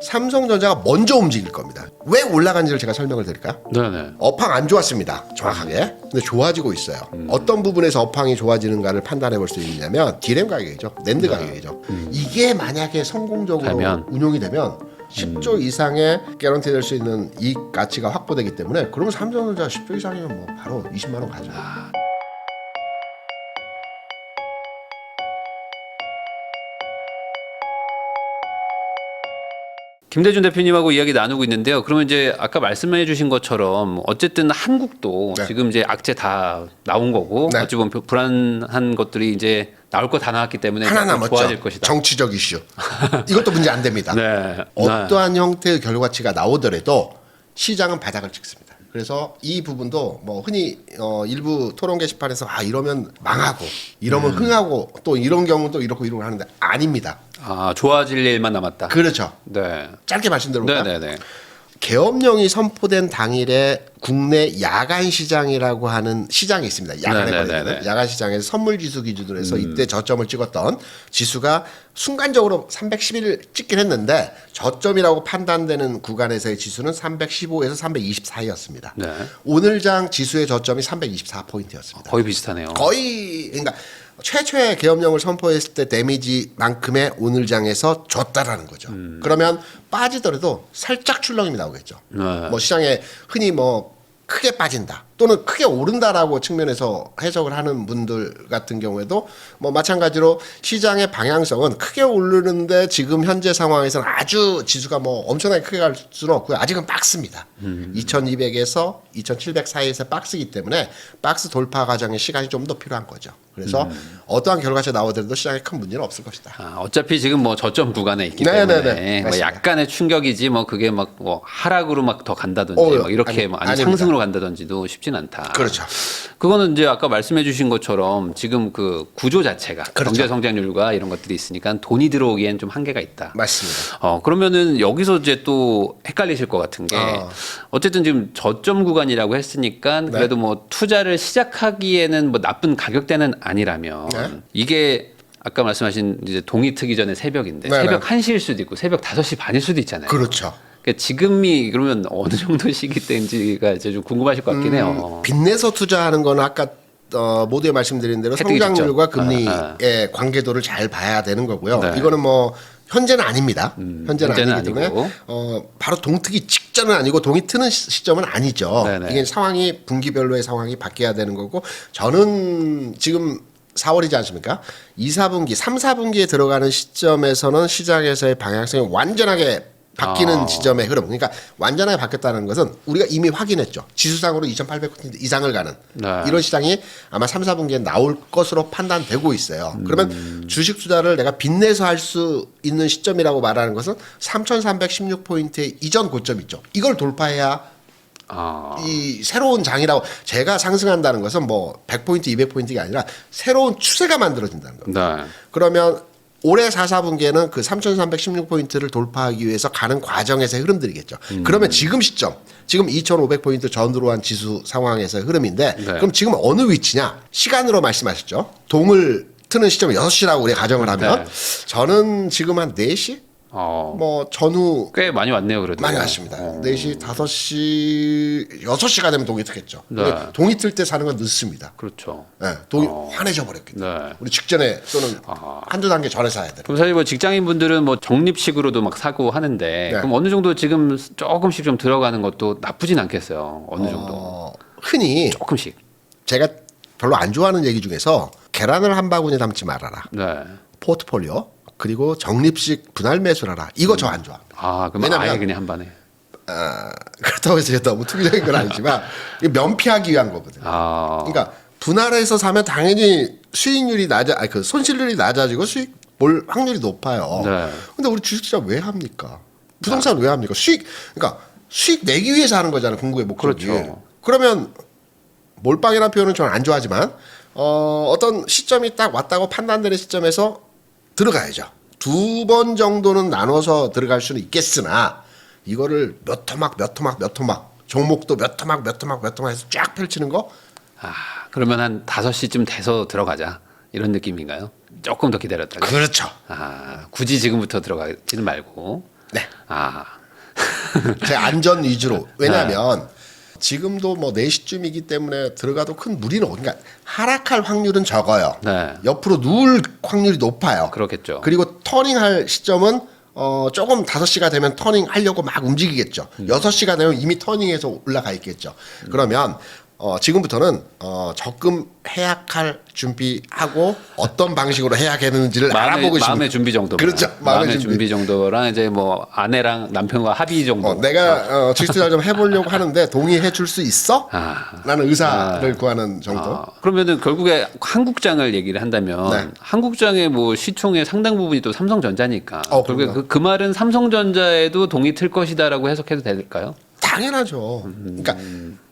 삼성전자가 먼저 움직일 겁니다. 왜 올라간지를 제가 설명을 드릴까요? 네네. 업황 안 좋았습니다. 정확하게. 근데 좋아지고 있어요. 어떤 부분에서 업황이 좋아지는가를 판단해 볼 수 있냐면 디램 가격이죠. 낸드 가격이죠. 이게 만약에 성공적으로 되면. 운용이 되면 10조 이상의 개런티 될 수 있는 이익 가치가 확보되기 때문에 그러면 삼성전자 10조 이상이면 뭐 바로 20만 원 가죠. 김대중 대표님하고 이야기 나누고 있는데요. 그러면 이제 아까 말씀해 주신 것처럼 어쨌든 한국도 네. 지금 이제 악재 다 나온 거고 네. 어찌 보면 불안한 것들이 이제 나올 거 다 나왔기 때문에 하나 좀 남았죠. 좋아질 것이다. 정치적 이슈. 이것도 문제 안 됩니다. 네. 어떠한 형태의 결과치가 나오더라도 시장은 바닥을 찍습니다. 그래서 이 부분도 뭐 흔히 일부 토론 게시판에서 이러면 망하고 이러면 흥하고 또 이런 경우도 이렇고 이러고 하는데 아닙니다. 아, 좋아질 일만 남았다. 그렇죠. 네. 짧게 말씀드려볼까요? 네네네. 계엄령이 선포된 당일에 국내 야간 시장이라고 하는 시장이 있습니다. 야간에 네네네네. 걸리는 야간 시장에서 선물 지수 기준으로 해서 이때 저점을 찍었던 지수가 순간적으로 311을 찍긴 했는데 저점이라고 판단되는 구간에서의 지수는 315에서 320 사이였습니다. 네. 오늘장 지수의 저점이 324포인트였습니다. 거의 비슷하네요. 거의 그러니까 최초의 계엄령을 선포했을 때 데미지만큼의 오늘장에서 줬다라는 거죠. 그러면 빠지더라도 살짝 출렁임이 나오겠죠. 네. 뭐 시장에 흔히 뭐 크게 빠진다 또는 크게 오른다라고 측면에서 해석을 하는 분들 같은 경우에도 뭐 마찬가지로 시장의 방향성은 크게 오르는데 지금 현재 상황에서는 아주 지수가 뭐 엄청나게 크게 갈 수는 없고요. 아직은 박스입니다. 2200에서 2700 사이에서 박스이기 때문에 박스 돌파 과정에 시간이 좀 더 필요한 거죠. 그래서 어떠한 결과치가 나오더라도 시장에 큰 문제는 없을 것이다. 아, 어차피 지금 뭐 저점 구간에 있기 네네네. 때문에 뭐 맞습니다. 약간의 충격이지 뭐 그게 막 뭐 하락으로 막 더 간다든지 막 이렇게 뭐 아니 아닙니다. 상승으로 간다든지도 쉽진 않다. 그렇죠. 그거는 이제 아까 말씀해 주신 것처럼 지금 그 구조 자체가 그렇죠. 경제 성장률과 이런 것들이 있으니까 돈이 들어오기엔 좀 한계가 있다. 맞습니다. 그러면은 여기서 이제 또 헷갈리실 것 같은 게 어쨌든 지금 저점 구간이라고 했으니까 그래도 뭐 투자를 시작하기에는 뭐 나쁜 가격대는 아니라면 네. 이게 아까 말씀하신 이제 동이 트기 전에 새벽인데 네네. 새벽 1시일 수도 있고 새벽 5시 반일 수도 있잖아요. 그렇죠. 그러니까 지금이 그러면 어느 정도 시기 때인지가 이제 좀 궁금하실 것 같긴 해요. 빚내서 투자하는 거는 아까 모두에 말씀드린 대로 해뜨기 성장률과 직전. 금리의 관계도를 잘 봐야 되는 거고요. 네. 이거는 뭐 현재는 아닙니다. 현재는 현재는 아니기 때문에 아니고. 바로 동트기 직전은 아니고 동이 트는 시점은 아니죠. 네네. 이게 상황이 분기별로의 상황이 바뀌어야 되는 거고 저는 지금 4월이지 않습니까? 2, 4분기, 3, 4분기에 들어가는 시점에서는 시장에서의 방향성이 완전하게 바뀌는 지점의 흐름. 그러니까 완전하게 바뀌었다는 것은 우리가 이미 확인했죠. 지수상으로 2,800% 이상을 가는 네. 이런 시장이 아마 3, 4분기에 나올 것으로 판단되고 있어요. 그러면 주식 투자를 내가 빚내서 할 수 있는 시점이라고 말하는 것은 3,316포인트의 이전 고점 있죠. 이걸 돌파해야 이 새로운 장이라고 제가 상승한다는 것은 뭐 100포인트, 200포인트가 아니라 새로운 추세가 만들어진다는 겁니다. 네. 그러면 올해 4, 4분기에는 그 3,316포인트를 돌파하기 위해서 가는 과정에서의 흐름들이겠죠. 그러면 지금 시점, 지금 2,500포인트 전후로 한 지수 상황에서의 흐름인데 네. 그럼 지금 어느 위치냐? 시간으로 말씀하셨죠. 동을 트는 시점이 6시라고 우리가 가정을 하면 네. 저는 지금 한 4시? 뭐 전후 꽤 많이 왔네요, 그래도. 많이 왔습니다. 4시, 5시, 6시가 되면 동이 트겠죠. 네. 근데 동이 틀 때 사는 건 늦습니다. 그렇죠. 네, 동이 환해져 버렸기 때문에. 네. 우리 직전에 또는 한두 단계 전에 사야 돼요. 그럼 사실 뭐 직장인 분들은 뭐 적립식으로도 막 사고 하는데 네. 그럼 어느 정도 지금 조금씩 좀 들어가는 것도 나쁘진 않겠어요. 어느 정도. 흔히 조금씩. 제가 별로 안 좋아하는 얘기 중에서 계란을 한 바구니에 담지 말아라. 네. 포트폴리오 그리고 적립식 분할 매수하라. 이거 저 안 좋아합니다. 그럼 왜냐면 아예 그냥 한 번에. 그렇다고 해서 너무 투기적인 건 아니지만 이게 면피하기 위한 거거든요. 그러니까 분할해서 사면 당연히 수익률이 그 손실률이 낮아지고 수익 볼 확률이 높아요. 네. 근데 우리 주식 투자 왜 합니까? 부동산 왜 합니까? 그러니까 수익 내기 위해서 하는 거잖아요. 궁극의 목적이. 그렇죠. 그러면 몰빵이라는 표현은 저는 안 좋아하지만 어떤 시점이 딱 왔다고 판단되는 시점에서 들어가야죠. 2번 정도는 나눠서 들어갈 수는 있겠으나 이거를 몇 토막 종목도 몇 토막 해서 쫙 펼치는 거 그러면 한 5시쯤 돼서 들어가자. 이런 느낌인가요? 조금 더 기다렸다가. 그렇죠. 굳이 지금부터 들어가지는 말고. 네. 아, 제 안전 위주로. 왜냐하면 지금도 뭐 4시쯤이기 때문에 들어가도 큰 무리는 그러니까 하락할 확률은 적어요. 네. 옆으로 누울 확률이 높아요. 그렇겠죠. 그리고 터닝할 시점은 조금 5시가 되면 터닝 하려고 막 움직이겠죠. 6시가 되면 이미 터닝해서 올라가 있겠죠. 그러면 지금부터는 적금 해약할 준비하고 어떤 방식으로 해약했는지를 알아보고 있습니다. 마음의 준비 정도. 그렇죠. 마음의 준비 정도랑 이제 뭐 아내랑 남편과 합의 정도. 내가 주식 투자를 좀 해보려고 하는데 동의해 줄 수 있어? 아. 라는 의사를 구하는 정도. 그러면은 결국에 한국장을 얘기를 한다면 네. 한국장의 뭐 시총의 상당 부분이 또 삼성전자니까. 결국에 그럼요. 그 말은 삼성전자에도 동의 틀 것이다라고 해석해도 될까요? 당연하죠. 그러니까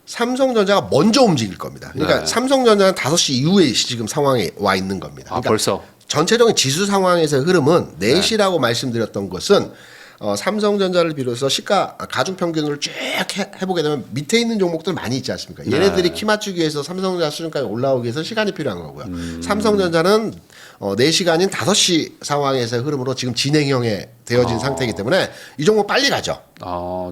삼성전자가 먼저 움직일 겁니다. 그러니까 네. 삼성전자는 5시 이후에 지금 상황에 와 있는 겁니다. 아, 그러니까 벌써. 전체적인 지수 상황에서의 흐름은 4시라고 말씀드렸던 것은 삼성전자를 비롯해서 시가 가중 평균을 쭉 해보게 되면 밑에 있는 종목들 많이 있지 않습니까? 얘네들이 키 맞추기 위해서 삼성전자 수준까지 올라오기 위해서 시간이 필요한 거고요. 삼성전자는 4시가 아닌 5시 상황에서의 흐름으로 지금 진행형에 되어진 상태이기 때문에 이 종목 빨리 가죠.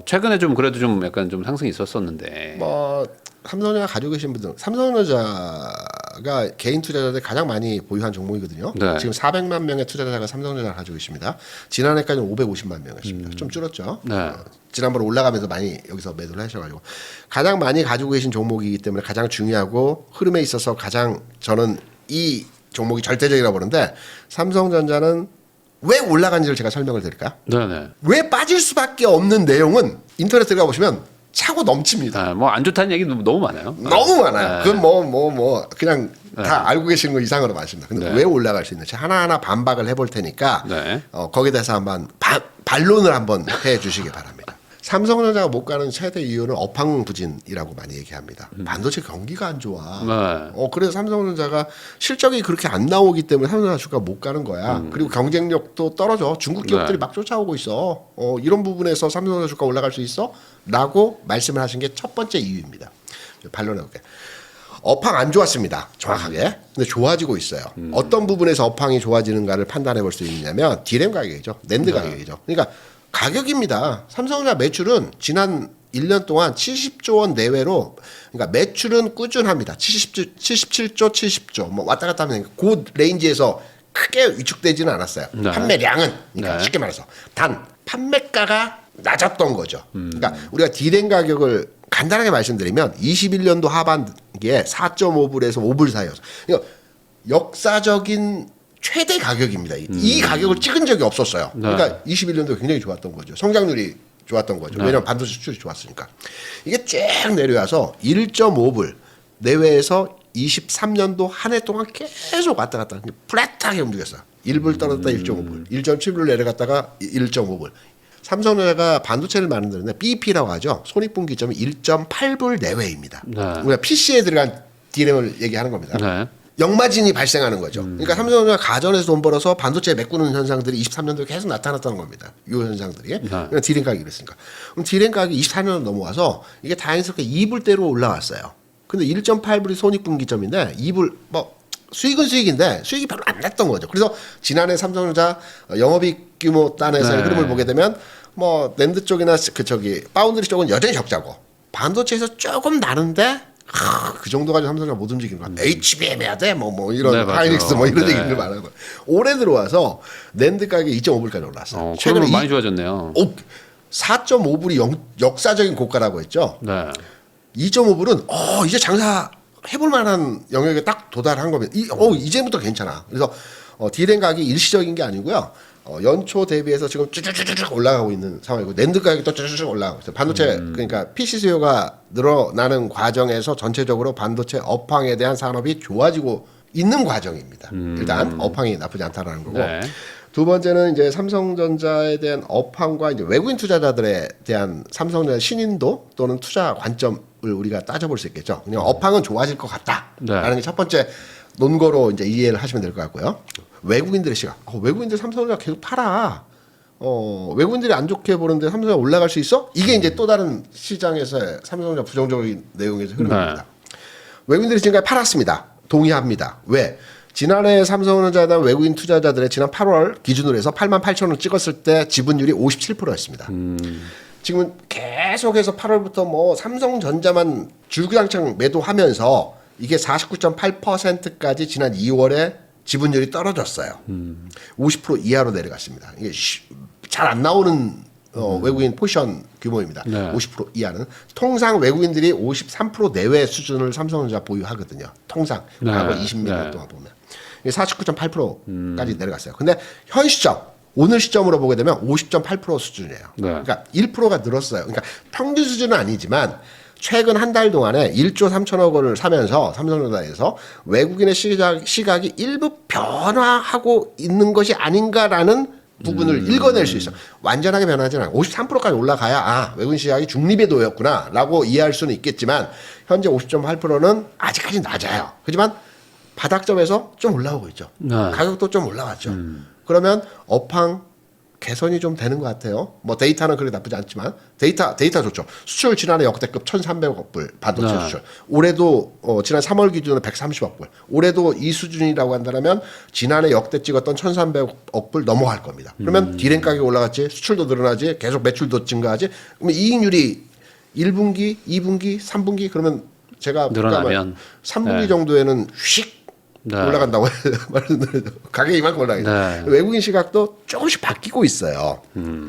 최근에 좀 그래도 좀 약간 좀 상승이 있었었는데. 뭐 삼성전자 가지고 계신 분들 삼성전자가 개인 투자자들 가장 많이 보유한 종목이거든요. 네. 지금 400만 명의 투자자가 삼성전자를 가지고 있습니다. 지난해까지는 550만 명이었습니다. 좀 줄었죠. 네. 지난번 올라가면서 많이 여기서 매도를 하셔가지고 가장 많이 가지고 계신 종목이기 때문에 가장 중요하고 흐름에 있어서 가장 저는 이 종목이 절대적이라고 보는데 삼성전자는 왜 올라간지를 제가 설명을 드릴까요? 네네. 왜 빠질 수밖에 없는 내용은 인터넷 들어가 보시면 차고 넘칩니다. 뭐 안 좋다는 얘기 너무 많아요. 너무 많아요. 네. 그건 그냥 다 알고 계시는 거 이상으로 많습니다. 근데 네. 왜 올라갈 수 있는지 하나하나 반박을 해볼 테니까 네. 거기에 대해서 한번 반론을 한번 해 주시기 바랍니다. 삼성전자가 못 가는 최대 이유는 업황부진이라고 많이 얘기합니다. 반도체 경기가 안 좋아. 네. 그래서 삼성전자가 실적이 그렇게 안 나오기 때문에 삼성전자 주가가 못 가는 거야. 그리고 경쟁력도 떨어져. 중국 기업들이 네. 막 쫓아오고 있어. 이런 부분에서 삼성전자 주가 올라갈 수 있어? 라고 말씀을 하신 게 첫 번째 이유입니다. 반론해 볼게요. 업황 안 좋았습니다. 정확하게. 근데 좋아지고 있어요. 어떤 부분에서 업황이 좋아지는가를 판단해 볼 수 있냐면 디램 가격이죠. 낸드 가격이죠. 그러니까 가격입니다. 삼성전자 매출은 지난 1년 동안 70조 원 내외로 그러니까 매출은 꾸준합니다. 77조, 70조 뭐 왔다 갔다 하면 그 레인지에서 크게 위축되지는 않았어요. 네. 판매량은 그러니까 네. 쉽게 말해서 단 판매가가 낮았던 거죠. 그러니까 우리가 디램 가격을 간단하게 말씀드리면 21년도 하반기에 4.5불에서 5불 사이였어요. 그러니까 역사적인 최대 가격입니다. 이 가격을 찍은 적이 없었어요. 네. 그러니까 21년도 굉장히 좋았던 거죠. 성장률이 좋았던 거죠. 네. 왜냐하면 반도체 수출이 좋았으니까. 이게 쭉 내려와서 1.5불 내외에서 23년도 한 해 동안 계속 왔다 갔다 플랫하게 움직였어요. 1불 떨어졌다 1.5불, 1.7불 내려갔다가 1.5불. 삼성전자가 반도체를 만드는데 BEP라고 하죠. 손익분기점이 1.8불 내외입니다. 네. 우리가 PC에 들어간 D램을 얘기하는 겁니다. 네. 역마진이 발생하는 거죠. 그러니까 삼성전자가 가전에서 돈 벌어서 반도체에 메꾸는 현상들이 23년도에 계속 나타났다는 겁니다. 이 현상들이. 그러니까 디램 가격이 그랬으니까. 그럼 디램 가격이 24년으로 넘어와서 이게 다행스럽게 2불대로 올라왔어요. 근데 1.8불이 손익분기점인데 2불 뭐 수익은 수익인데 수익이 별로 안 났던 거죠. 그래서 지난해 삼성전자 영업이익 규모 단에서의 네. 흐름을 보게 되면 뭐 낸드 쪽이나 파운드리 쪽은 여전히 적자고 반도체에서 조금 나는데 그 정도 가지고 삼성전자 못 움직이는 거야. HBM 해야 돼? 뭐 이런 네, 맞아요. 하이닉스 뭐 이런 네. 얘기를 많아요. 올해 들어와서 낸드 가격이 2.5불까지 올랐어요. 최근에 많이 좋아졌네요. 4.5불이 역사적인 고가라고 했죠. 네. 2.5불은 이제 장사 해볼 만한 영역에 딱 도달한 겁니다. 이제부터 괜찮아. 그래서 디램 가격이 일시적인 게 아니고요. 연초 대비해서 지금 쭈쭈쭈쭈 올라가고 있는 상황이고 낸드 가격이 또 쭈쭈쭈 올라가고 있어요. 반도체 그러니까 PC 수요가 늘어나는 과정에서 전체적으로 반도체 업황에 대한 산업이 좋아지고 있는 과정입니다. 일단 업황이 나쁘지 않다라는 거고. 네. 두 번째는 이제 삼성전자에 대한 업황과 이제 외국인 투자자들에 대한 삼성전자 신인도 또는 투자 관점을 우리가 따져볼 수 있겠죠. 그냥 업황은 좋아질 것 같다라는 네. 게 첫 번째 논거로 이제 이해를 하시면 될 것 같고요. 외국인들의 시각. 외국인들 삼성전자 계속 팔아. 외국인들이 안 좋게 보는데 삼성전자 올라갈 수 있어? 이게 이제 또 다른 시장에서의 삼성전자 부정적인 내용에서 흐름입니다. 외국인들이 지금까지 팔았습니다. 동의합니다. 왜? 지난해 삼성전자에 대한 외국인 투자자들의 지난 8월 기준으로 해서 88,000원 찍었을 때 지분율이 57%였습니다. 지금 계속해서 8월부터 뭐 삼성전자만 줄구장창 매도하면서 이게 49.8%까지 지난 2월에 지분율이 떨어졌어요. 50% 이하로 내려갔습니다. 이게 잘 안 나오는 외국인 포지션 규모입니다. 네. 50% 이하는 통상 외국인들이 53% 내외 수준을 삼성전자 보유하거든요. 통상 네. 과거 20년 네. 동안 보면 49.8%까지 내려갔어요. 근데 현 시점 오늘 시점으로 보게 되면 50.8% 수준이에요. 네. 그러니까 1%가 늘었어요. 그러니까 평균 수준은 아니지만 최근 한 달 동안에 1조 3천억 원을 사면서 삼성전자에서 외국인의 시각이 일부 변화하고 있는 것이 아닌가라는 부분을 읽어낼 수 있어. 완전하게 변하지는 않아요. 53%까지 올라가야 외국인 시장이 중립의 도였구나라고 이해할 수는 있겠지만 현재 50.8%는 아직까지 낮아요. 하지만 바닥점에서 좀 올라오고 있죠. 네. 가격도 좀 올라왔죠. 그러면 업황 개선이 좀 되는 것 같아요. 뭐 데이터는 그렇게 나쁘지 않지만 데이터 좋죠. 수출 지난해 역대급 1,300억 불 반도체 네. 수출. 올해도 지난 3월 기준으로 130억 불. 올해도 이 수준이라고 한다면 지난해 역대 찍었던 1,300억 불 넘어갈 겁니다. 그러면 디램 가격이 올라갔지, 수출도 늘어나지, 계속 매출도 증가하지. 그러면 이익률이 1분기, 2분기, 3분기 그러면 제가 늘어나면 3분기 네. 정도에는 휙 네. 올라간다고 말씀드려도 가격이 이만큼 올라가죠. 네. 외국인 시각도 조금씩 바뀌고 있어요.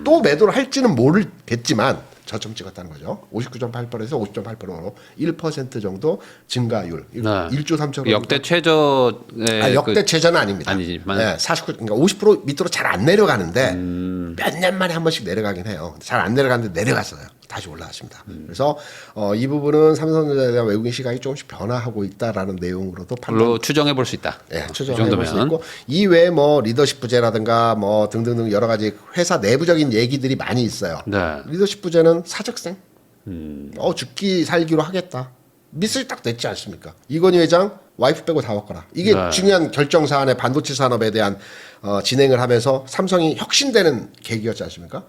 또 매도를 할지는 모르겠지만 저점 찍었다는 거죠. 59.8%에서 50.8%로 1% 정도 증가율. 네. 1조 3천억. 역대 최저의 역대 최저는 아닙니다. 아니지만. 네, 49, 그러니까 50% 밑으로 잘 안 내려가는데 몇 년 만에 한 번씩 내려가긴 해요. 잘 안 내려가는데 내려갔어요. 다시 올라왔습니다. 그래서 이 부분은 삼성전자에 대한 외국인 시각이 조금씩 변화하고 있다라는 내용으로도 별로 추정해 볼 수 있다. 네, 이 추정해 볼 수 정도면. 있고 이외에 뭐 리더십 부재라든가 뭐 등등등 여러 가지 회사 내부적인 얘기들이 많이 있어요. 네. 리더십 부재는 사직생, 죽기 살기로 하겠다. 미스를 딱 냈지 않습니까? 이건희 회장 와이프 빼고 다 왔거라. 이게 네. 중요한 결정 사안의 반도체 산업에 대한 진행을 하면서 삼성이 혁신되는 계기였지 않습니까?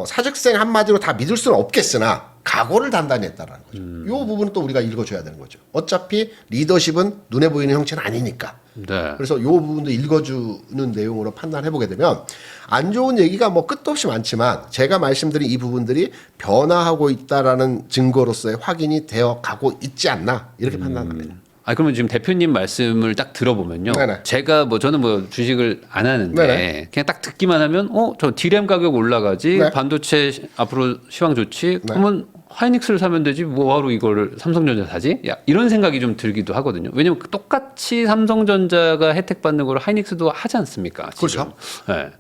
사직생 한마디로 다 믿을 수는 없겠으나 각오를 단단히 했다라는 거죠. 이 부분은 또 우리가 읽어줘야 되는 거죠. 어차피 리더십은 눈에 보이는 형체는 아니니까. 네. 그래서 이 부분도 읽어주는 내용으로 판단해보게 되면 안 좋은 얘기가 뭐 끝도 없이 많지만 제가 말씀드린 이 부분들이 변화하고 있다라는 증거로서의 확인이 되어 가고 있지 않나 이렇게 판단합니다. 그러면 지금 대표님 말씀을 딱 들어보면요. 네네. 제가 뭐 저는 뭐 주식을 안 하는데 네네. 그냥 딱 듣기만 하면 저 디램 가격 올라가지 네. 반도체 앞으로 시황 좋지. 그러면 하이닉스를 사면 되지 뭐하러 이거를 삼성전자 사지? 이런 생각이 좀 들기도 하거든요. 왜냐면 똑같이 삼성전자가 혜택 받는 걸 하이닉스도 하지 않습니까? 지금. 그렇죠. 네.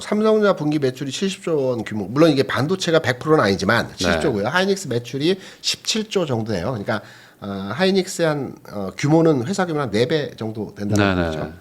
삼성전자 분기 매출이 70조 원 규모. 물론 이게 반도체가 100%는 아니지만 70조고요. 하이닉스 매출이 17조 정도 돼요. 그러니까 하이닉스의 한 규모는 회사 규모는 한 4배 정도 된다는 네네. 거죠.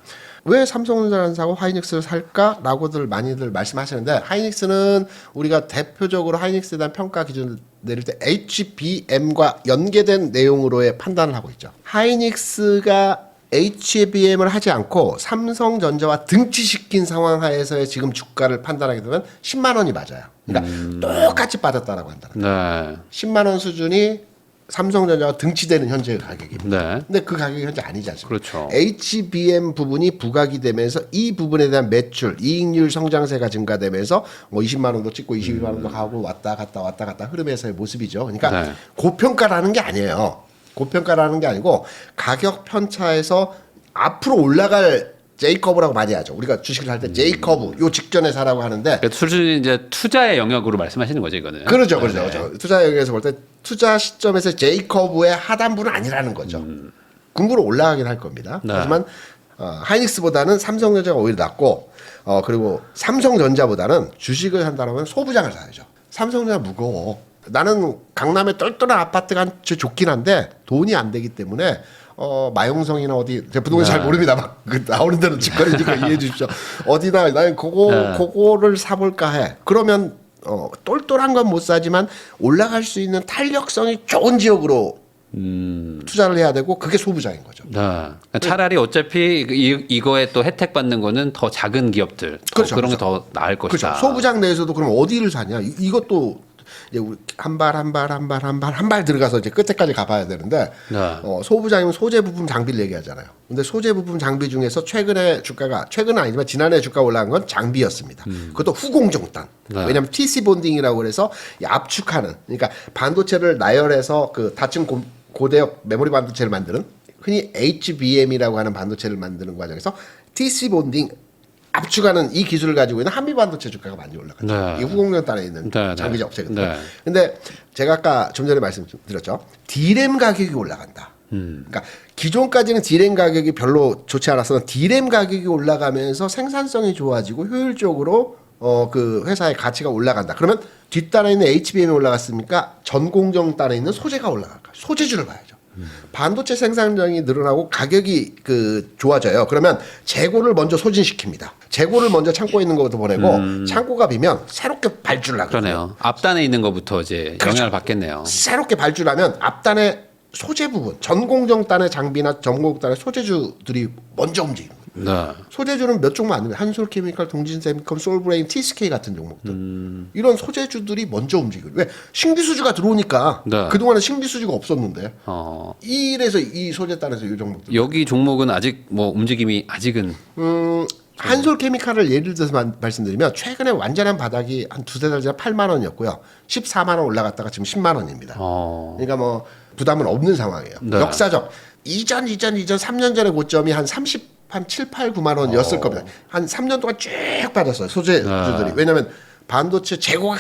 왜 삼성전자를 사고 하이닉스를 살까라고들 많이들 말씀하시는데 하이닉스는 우리가 대표적으로 하이닉스에 대한 평가 기준을 내릴 때 HBM과 연계된 내용으로의 판단을 하고 있죠. 하이닉스가 HBM을 하지 않고 삼성전자와 등치시킨 상황 하에서의 지금 주가를 판단하게 되면 10만 원이 맞아요. 그러니까 똑같이 빠졌다라고 한다. 네. 10만 원 수준이 삼성전자와 등치되는 현재의 가격입니다. 네. 근데 그 가격이 현재 아니지 않습니까? 그렇죠. HBM 부분이 부각이 되면서 이 부분에 대한 매출, 이익률 성장세가 증가되면서 뭐 20만 원도 찍고 22만 원도 가고 왔다 갔다 흐름에서의 모습이죠. 그러니까 네. 고평가라는 게 아니에요. 고평가라는 게 아니고 가격 편차에서 앞으로 올라갈 J커브라고 많이 하죠. 우리가 주식을 할 때 J커브 요 직전에 사라고 하는데 그러니까 수준이 이제 투자의 영역으로 말씀하시는 거죠, 이거는. 그렇죠. 네. 그렇죠. 투자 영역에서 볼 때 투자 시점에서 J커브의 하단부는 아니라는 거죠. 궁으로 올라가긴 할 겁니다. 네. 하지만 하이닉스보다는 삼성전자가 오히려 낫고 그리고 삼성전자보다는 주식을 한다면 소부장을 사야죠. 삼성전자 무거워. 나는 강남에 똘똘한 아파트가 좋긴 한데 돈이 안 되기 때문에 마용성이나 어디 제가 부동산 잘 모릅니다. 막 나오는 대로 직거래니까 이해해 주십시오. 어디나 나는 그거를 사볼까 해. 그러면 똘똘한 건 못 사지만 올라갈 수 있는 탄력성이 좋은 지역으로 투자를 해야 되고 그게 소부장인 거죠. 네. 차라리 어차피 이거에 또 혜택 받는 거는 더 작은 기업들, 그렇죠, 그런 그렇죠. 게 더 나을 것이다. 그렇죠. 소부장 내에서도 그럼 어디를 사냐? 이것도 이제 우리 한 발 들어가서 이제 끝에까지 가봐야 되는데 네. 소부장이면 소재 부품 장비를 얘기하잖아요. 근데 소재 부품 장비 중에서 최근에 주가가 최근은 아니지만 지난해 주가 올라간 건 장비였습니다. 그것도 후공정단. 네. 왜냐하면 TC 본딩이라고 그래서 이 압축하는 그러니까 반도체를 나열해서 그 다층 고대역 메모리 반도체를 만드는 흔히 HBM이라고 하는 반도체를 만드는 과정에서 TC 본딩 압축하는 이 기술을 가지고 있는 한미 반도체 주가가 많이 올라갔죠. 네. 이 후공정단에 있는 네, 장비 네. 업체거든요. 네. 근데 제가 아까 좀 전에 말씀드렸죠. D램 가격이 올라간다. 그러니까 기존까지는 D램 가격이 별로 좋지 않았었던 D램 가격이 올라가면서 생산성이 좋아지고 효율적으로 그 회사의 가치가 올라간다. 그러면 뒷단에 있는 HBM이 올라갔으니까 전공정단에 있는 소재가 올라갈까? 소재주를 봐야죠. 반도체 생산량이 늘어나고 가격이 그 좋아져요. 그러면 재고를 먼저 소진시킵니다. 재고를 먼저 창고에 있는 것부터 보내고 창고가 비면 새롭게 발주를 하거든요. 그러네요. 앞단에 있는 것부터 이제 그렇죠. 영향을 받겠네요. 새롭게 발주하면 앞단의 소재 부분, 전공정단의 장비나 전공단의 소재주들이 먼저 움직이는 거예요. 네. 소재주는 몇 종만 안 됩니다. 한솔케미칼, 동진세미컴, 솔브레인, TSK 같은 종목들. 이런 소재주들이 먼저 움직여요. 왜? 신기수주가 들어오니까 네. 그동안은 신기수주가 없었는데 어, 이래서 이 소재단에서 이 종목들. 여기 종목은 아직 뭐 움직임이 아직은 한솔케미칼을 예를 들어서 말씀드리면 최근에 완전한 바닥이 한 두세 달 전에 8만 원이었고요. 14만 원 올라갔다가 지금 10만 원입니다. 그러니까 뭐 부담은 없는 상황이에요. 네. 역사적 이전 3년 전의 고점이 한 7, 8, 9만 원이었을 겁니다. 한 3년 동안 쭉 빠졌어요. 소재주들이. 왜냐하면 반도체 재고가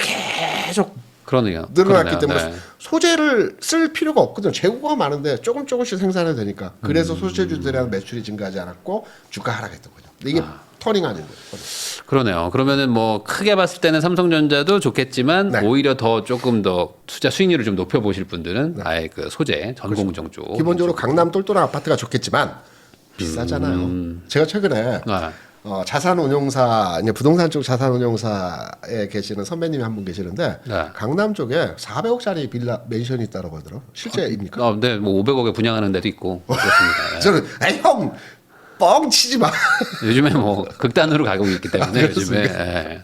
계속 그러네요. 늘어났기 그러네요. 때문에 네. 소재를 쓸 필요가 없거든요. 재고가 많은데 조금씩 생산해도 되니까. 그래서 소재주들의 매출이 증가하지 않았고 주가 하락했던 거죠. 근데 이게 터닝 아닌 거예요. 그러네요. 그러면은 뭐 크게 봤을 때는 삼성전자도 좋겠지만 네. 오히려 더 조금 더 투자 수익률을 좀 높여 보실 분들은 아예 그 소재 전공정 쪽. 기본적으로 강남 똘똘한 아파트가 좋겠지만 비싸잖아요. 제가 최근에 아, 자산운용사 이제 부동산 쪽 자산운용사에 계시는 선배님이 한 분 계시는데 네. 강남 쪽에 400억짜리 빌라 맨션이 있다고 하더라고요. 실제입니까? 네, 뭐 500억에 분양하는 데도 있고 그렇습니다. 네. 저는 에이 형 뻥 치지 마. 요즘에 뭐 극단으로 가고 있기 때문에 요즘에. 예.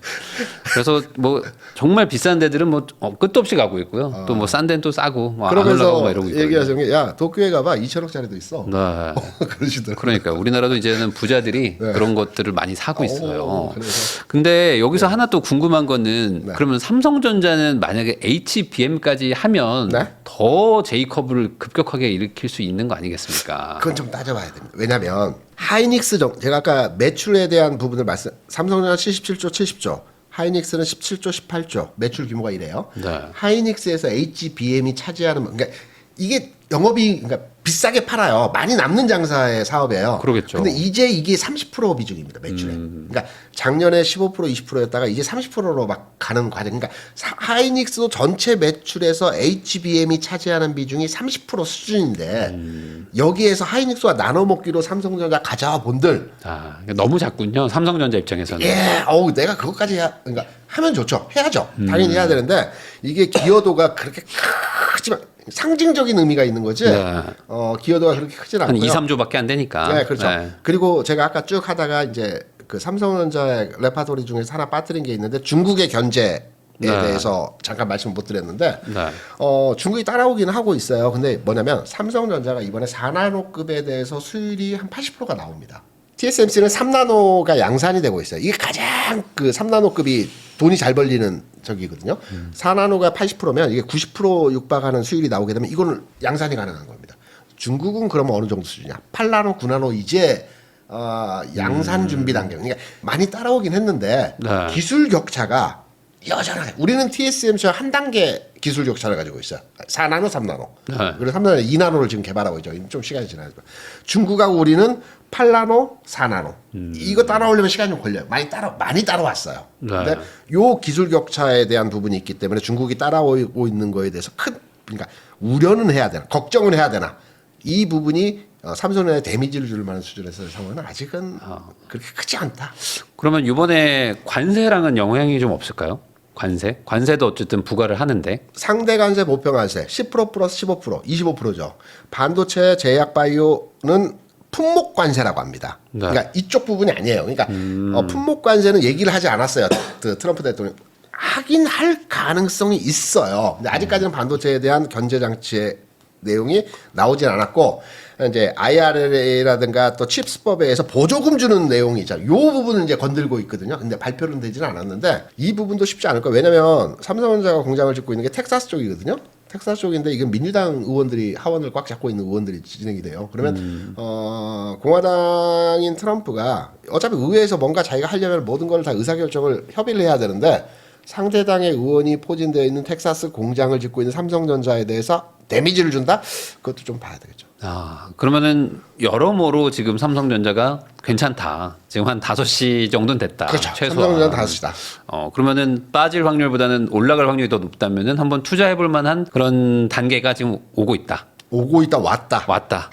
그래서 뭐 정말 비싼 데들은 뭐 끝도 없이 가고 있고요. 또 뭐 싼 데는 또 싸고 뭐안 올라가고 막 그러면서 이러고 있거든요. 얘기하시는 게 야 도쿄에 가봐 2천억짜리도 있어. 네. 그러시더라고요. 그러니까 우리나라도 이제는 부자들이 네. 그런 것들을 많이 사고 있어요. 그래서 근데 여기서 하나 또 궁금한 거는 네. 그러면 삼성전자는 만약에 HBM까지 하면 네. 더 J컵을 급격하게 일으킬 수 있는 거 아니겠습니까? 그건 좀 따져봐야 됩니다. 왜냐하면 하이닉스 제가 아까 매출에 대한 부분을 삼성전자 77조 70조 하이닉스는 17조 18조 매출 규모가 이래요. 네. 하이닉스에서 HBM이 차지하는 그러니까 이게 영업이 그러니까 비싸게 팔아요. 많이 남는 장사의 사업이에요. 그러겠죠. 근데 이제 이게 30% 비중입니다. 매출에. 그러니까 작년에 15% 20%였다가 이제 30%로 막 가는 과정. 그러니까 하이닉스도 전체 매출에서 HBM이 차지하는 비중이 30% 수준인데 여기에서 하이닉스와 나눠 먹기로 삼성전자 가져와 본들 아, 너무 작군요. 삼성전자 입장에서는. 예, 내가 그것까지 그러니까 하면 좋죠. 해야죠. 당연히 해야 되는데 이게 기여도가 그렇게 크지만 상징적인 의미가 있는 거지. 네. 기여도가 그렇게 크진 한 않고요. 2, 3조밖에 안 되니까. 네, 그렇죠. 네. 그리고 제가 아까 쭉 하다가 이제 그 삼성전자의 레파토리 중에서 하나 빠뜨린 게 있는데 중국의 견제에 대해서 잠깐 말씀 못 드렸는데 네. 중국이 따라오기는 하고 있어요. 근데 뭐냐면 삼성전자가 이번에 4나노급에 대해서 수율이 한 80%가 나옵니다. TSMC는 3나노가 양산이 되고 있어요. 이게 가장 그 3나노급이 돈이 잘 벌리는 저기거든요. 4나노가 80%면 이게 90% 육박하는 수율이 나오게 되면 이거는 양산이 가능한 겁니다. 중국은 그러면 어느 정도 수준이냐? 8나노, 9나노 이제 양산 준비 단계. 그러니까 많이 따라오긴 했는데 네. 기술 격차가 여전하게. 우리는 TSMC와 한 단계 기술 격차를 가지고 있어요. 4나노, 3나노. 네. 그리고 3나노, 2나노를 지금 개발하고 있죠. 좀 시간이 지나죠. 중국하고 우리는 8나노, 4나노. 이거 따라오려면 시간이 좀 걸려요. 많이 따라왔어요. 네. 근데 요 기술 격차에 대한 부분이 있기 때문에 중국이 따라오고 있는 거에 대해서 그러니까 우려는 해야 되나, 걱정은 해야 되나. 이 부분이 삼성전자에 데미지를 줄 만한 수준에서의 상황은 아직은 그렇게 크지 않다. 그러면 이번에 관세랑은 영향이 좀 없을까요? 관세도 어쨌든 부과를 하는데. 상대 관세, 보편 관세 10% 플러스 15%, 25%죠. 반도체, 제약 바이오는 품목 관세라고 합니다. 그러니까 이쪽 부분이 아니에요. 그러니까 품목 관세는 얘기를 하지 않았어요. 트럼프 대통령 하긴 할 가능성이 있어요. 근데 아직까지는 반도체에 대한 견제 장치의 내용이 나오진 않았고 이제 IRA라든가 또 칩스법에 의해서 보조금 주는 내용이 있잖아요. 요 부분은 이제 건들고 있거든요. 근데 발표는 되지는 않았는데 이 부분도 쉽지 않을 거예요. 왜냐면 삼성전자가 공장을 짓고 있는 게 텍사스 쪽이거든요. 텍사스 쪽인데 이건 민주당 의원들이 하원을 꽉 잡고 있는 의원들이 진행이 돼요. 그러면 공화당인 트럼프가 어차피 의회에서 뭔가 자기가 하려면 모든 걸 다 의사결정을 협의를 해야 되는데 상대당의 의원이 포진되어 있는 텍사스 공장을 짓고 있는 삼성전자에 대해서 데미지를 준다? 그것도 좀 봐야 되겠죠. 아, 그러면은 여러모로 지금 삼성전자가 괜찮다. 지금 한 5시 정도는 됐다. 그렇죠. 최소한. 삼성전자 5시다. 그러면은 빠질 확률보다는 올라갈 확률이 더 높다면은 한번 투자해 볼 만한 그런 단계가 지금 오고 있다. 오고 있다 왔다. 왔다.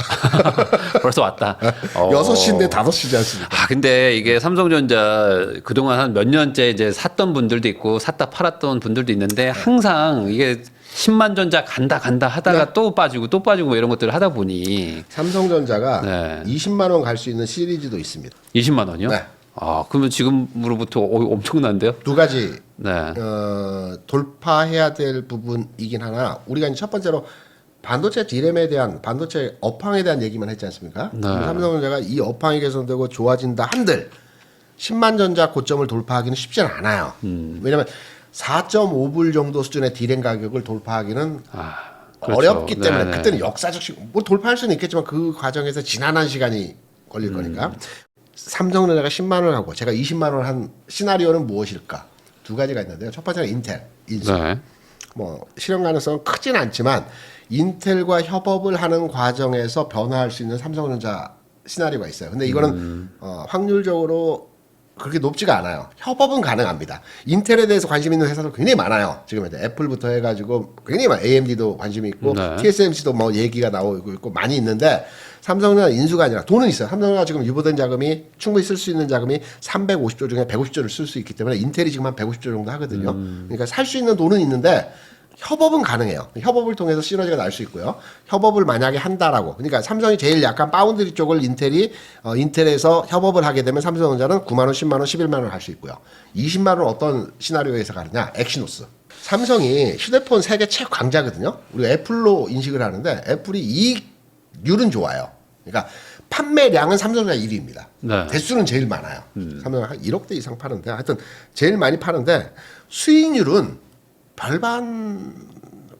벌써 왔다. 6시인데 5시지 않습니까? 아, 근데 이게 삼성전자 그동안 한 몇 년째 이제 샀던 분들도 있고 샀다 팔았던 분들도 있는데 항상 이게 10만 전자 간다 하다가 네. 또 빠지고 뭐 이런 것들을 하다 보니 삼성전자가 네. 20만 원 갈 수 있는 시리즈도 있습니다. 20만 원이요? 네. 아, 그러면 지금으로부터 엄청난데요? 두 가지 네. 돌파해야 될 부분이긴 하나 우리가 이제 첫 번째로 반도체 디램에 대한 반도체 업황에 대한 얘기만 했지 않습니까? 네. 삼성전자가 이 업황이 개선되고 좋아진다 한들 10만 전자 고점을 돌파하기는 쉽지는 않아요. 왜냐하면 4.5불 정도 수준의 디램 가격을 돌파하기는 그렇죠. 어렵기 때문에 네네. 그때는 역사적 뭐 돌파할 수는 있겠지만 그 과정에서 지난한 시간이 걸릴 거니까 삼성전자가 10만 원을 하고 제가 20만 원 한 시나리오는 무엇일까? 두 가지가 있는데요. 첫 번째는 인텔, 인수. 네. 뭐 실현 가능성은 크진 않지만 인텔과 협업을 하는 과정에서 변화할 수 있는 삼성전자 시나리오가 있어요. 근데 이거는 확률적으로 그렇게 높지가 않아요. 협업은 가능합니다. 인텔에 대해서 관심 있는 회사도 굉장히 많아요. 지금 이제 애플부터 해가지고 굉장히 많아요. AMD도 관심이 있고 네. TSMC도 뭐 얘기가 나오고 있고 많이 있는데 삼성전자 인수가 아니라 돈은 있어요. 삼성전자 지금 유보된 자금이 충분히 쓸 수 있는 자금이 350조 중에 150조를 쓸 수 있기 때문에 인텔이 지금 한 150조 정도 하거든요. 그러니까 살 수 있는 돈은 있는데 협업은 가능해요. 협업을 통해서 시너지가 날 수 있고요. 협업을 만약에 한다라고. 그러니까 삼성이 제일 약간 파운드리 쪽을 인텔에서 협업을 하게 되면 삼성전자는 9만 원, 10만 원, 11만 원 할 수 있고요. 20만 원 어떤 시나리오에서 가느냐? 엑시노스. 삼성이 휴대폰 세계 최강자거든요. 우리가 애플로 인식을 하는데 애플이 이익률은 좋아요. 그러니까 판매량은 삼성전자 1위입니다. 네. 대수는 대수는 제일 많아요. 삼성은 한 1억 대 이상 파는데 하여튼 제일 많이 파는데 수익률은 별반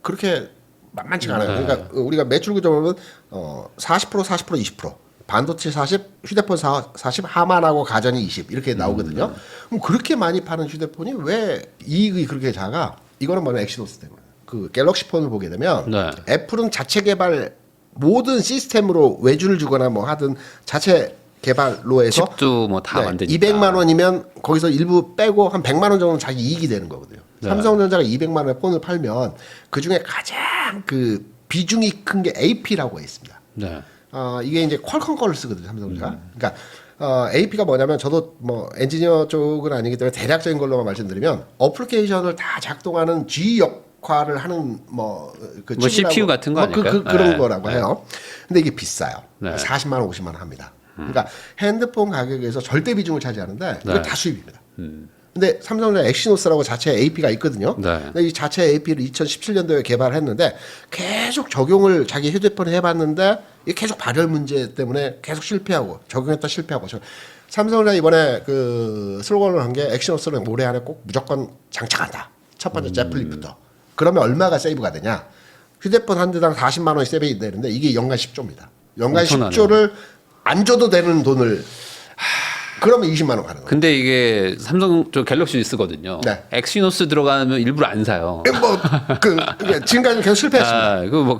그렇게 만만치가 않아요. 그러니까 우리가 매출 구조는 40%, 20%. 반도체 40, 휴대폰 40, 하만하고 가전이 20 이렇게 나오거든요. 그럼 그렇게 많이 파는 휴대폰이 왜 이익이 그렇게 작아? 이거는 뭐냐 엑시노스 때문에. 그 갤럭시 폰을 보게 되면 네. 애플은 자체 개발 모든 시스템으로 외주를 주거나 뭐 하든 자체 개발로 해서 칩도 뭐 다 만드니까. 200만 원이면 거기서 일부 빼고 한 100만 원 정도는 자기 이익이 되는 거거든요. 네. 삼성전자가 200만 원의 폰을 팔면 그 중에 가장 그 비중이 큰 게 AP라고 있습니다. 네. 이게 이제 퀄컴 거를 쓰거든요, 삼성전자가. 그러니까 AP가 뭐냐면 저도 뭐 엔지니어 쪽은 아니기 때문에 대략적인 걸로만 말씀드리면 어플리케이션을 다 작동하는 G 역할을 하는 뭐그 뭐 CPU 같은 거 아닐까요? 그런 네. 거라고 네. 해요. 근데 이게 비싸요. 네. 40만 원, 50만 원 합니다. 그러니까 핸드폰 가격에서 절대 비중을 차지하는데 이거 네. 다 수입입니다. 근데 삼성전자 엑시노스라고 자체 AP가 있거든요. 네. 근데 이 자체 AP를 2017년도에 개발했는데 계속 적용을 자기 휴대폰에 해봤는데 이게 계속 발열 문제 때문에 계속 실패하고 적용했다 실패하고. 삼성전자 이번에 그 슬로건을 한 게 엑시노스는 올해 안에 꼭 무조건 장착한다. 첫 번째 제플립부터. 그러면 얼마가 세이브가 되냐? 휴대폰 한 대당 40만 원이 세이브가 되는데 이게 연간 10조입니다. 연간 엄청나네요. 10조를 안 줘도 되는 돈을 그러면 20만 원 가는 거예요. 근데 이게 삼성 저 갤럭시 쓰거든요. 네. 엑시노스 들어가면 일부러 안 사요. 지금까지 계속 실패했습니다. 뭐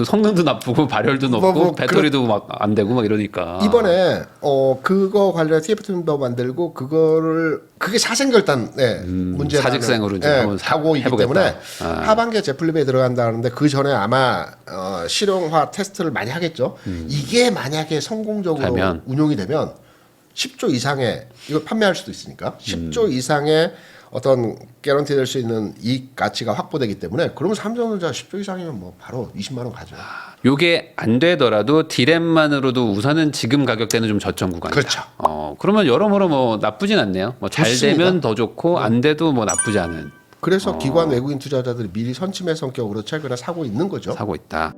성능도 나쁘고 발열도 높고 뭐 배터리도 막 안 되고 막 이러니까. 이번에 그거 관련 TF팀도 만들고 그게 사생결단 문제 사직생으로 이제 한번 하고 있기 해보겠다. 때문에 아. 하반기에 제플립에 들어간다는데 그 전에 아마 실용화 테스트를 많이 하겠죠. 이게 만약에 성공적으로 되면. 운용이 되면 10조 이상의 이걸 판매할 수도 있으니까 10조 이상의 어떤 개런티 될 수 있는 이익 가치가 확보되기 때문에 그러면 삼성전자 10조 이상이면 뭐 바로 20만 원 가죠. 요게 안 되더라도 디램만으로도 우선은 지금 가격대는 좀 저점 구간이다. 그렇죠. 그러면 여러모로 뭐 나쁘진 않네요. 뭐 잘 좋습니다. 되면 더 좋고 안 돼도 뭐 나쁘지 않은. 그래서 기관 외국인 투자자들이 미리 선침의 성격으로 최근에 사고 있는 거죠. 사고 있다.